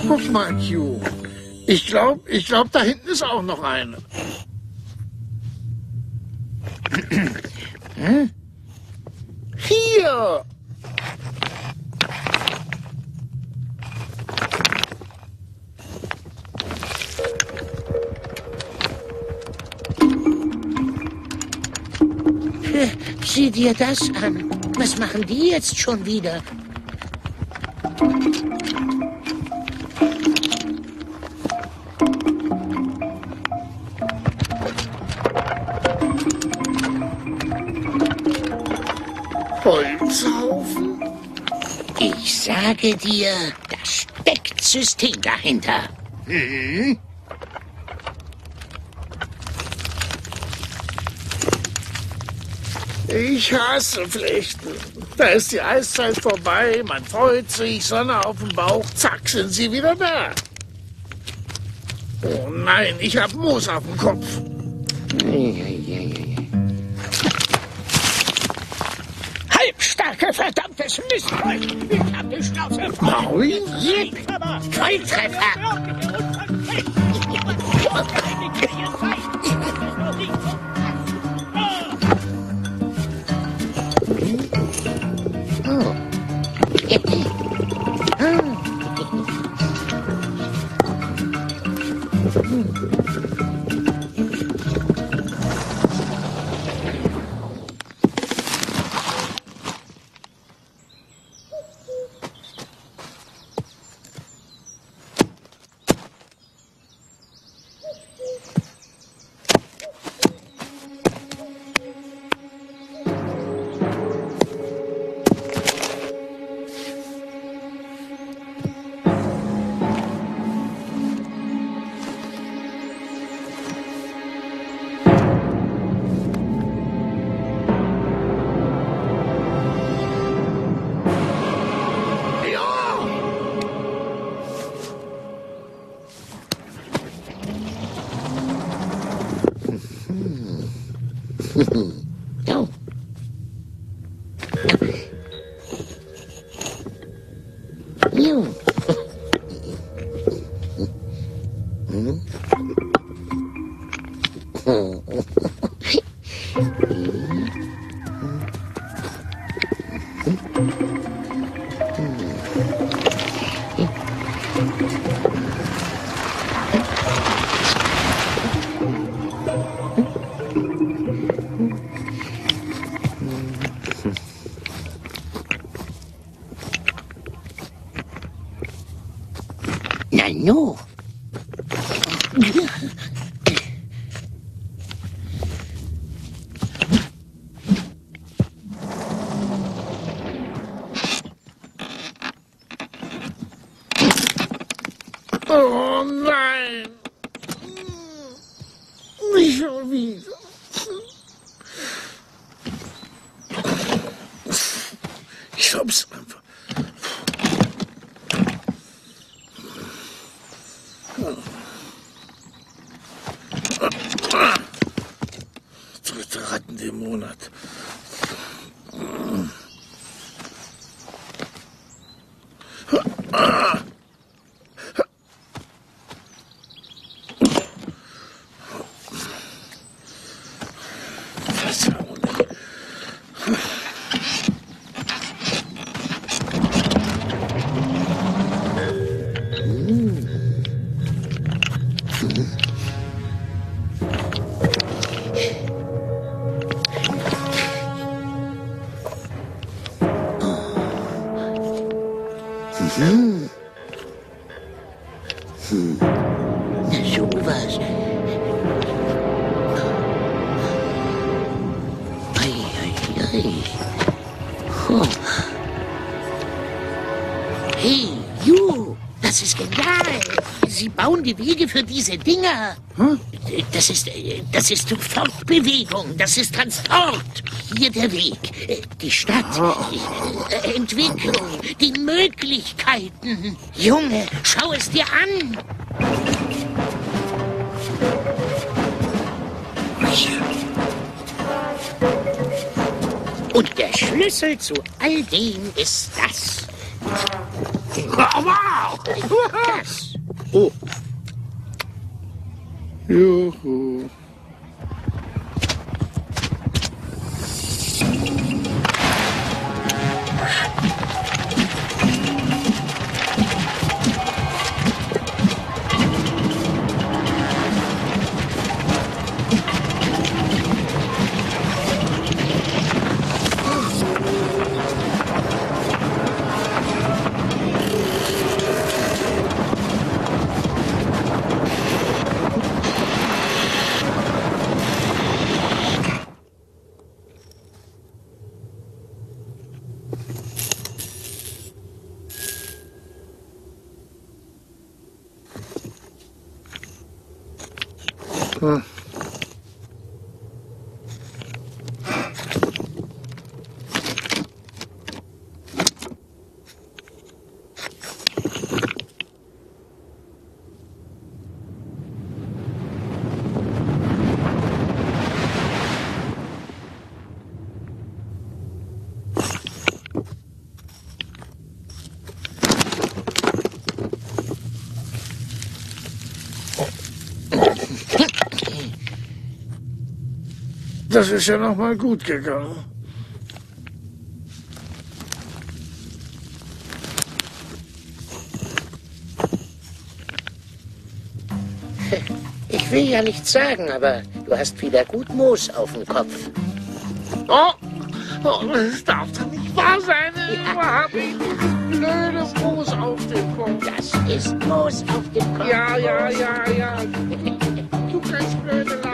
Guck mal, Q. Ich glaub, da hinten ist auch noch eine. Hm? Hier! Sieh dir das an. Was machen die jetzt schon wieder? Holzhaufen? Ich sage dir, da steckt System dahinter. Hm? Ich hasse Pflichten. Da ist die Eiszeit vorbei, man freut sich, Sonne auf dem Bauch, zack, sind sie wieder da. Oh nein, ich hab Moos auf dem Kopf. Halbstarke, verdammtes Mistvolk! Ich hab die Schnauze voll! Maui? Jip! Volltreffer! Oh. You. Nanu. Oh nein! Nicht schon wieder. Ich glaub's einfach. Dritte Ratten im Monat. Na, sowas. Oh. Hey, Ju, das ist genial. Sie bauen die Wege für diese Dinger. Hm? Das ist Fortbewegung, das ist Transport. Hier der Weg, die Stadt, die Entwicklung, die Möglichkeiten. Junge, schau es dir an. Und der Schlüssel zu all dem ist das. Wow! Das. Oh. Juhu. Hm. Das ist ja noch mal gut gegangen. Ich will ja nichts sagen, aber du hast wieder gut Moos auf dem Kopf. Oh, das darf doch nicht wahr sein. Ja. Wo habe ich dieses blöde Moos auf dem Kopf? Das ist Moos auf dem Kopf. Ja. Du kannst blöde Lachen.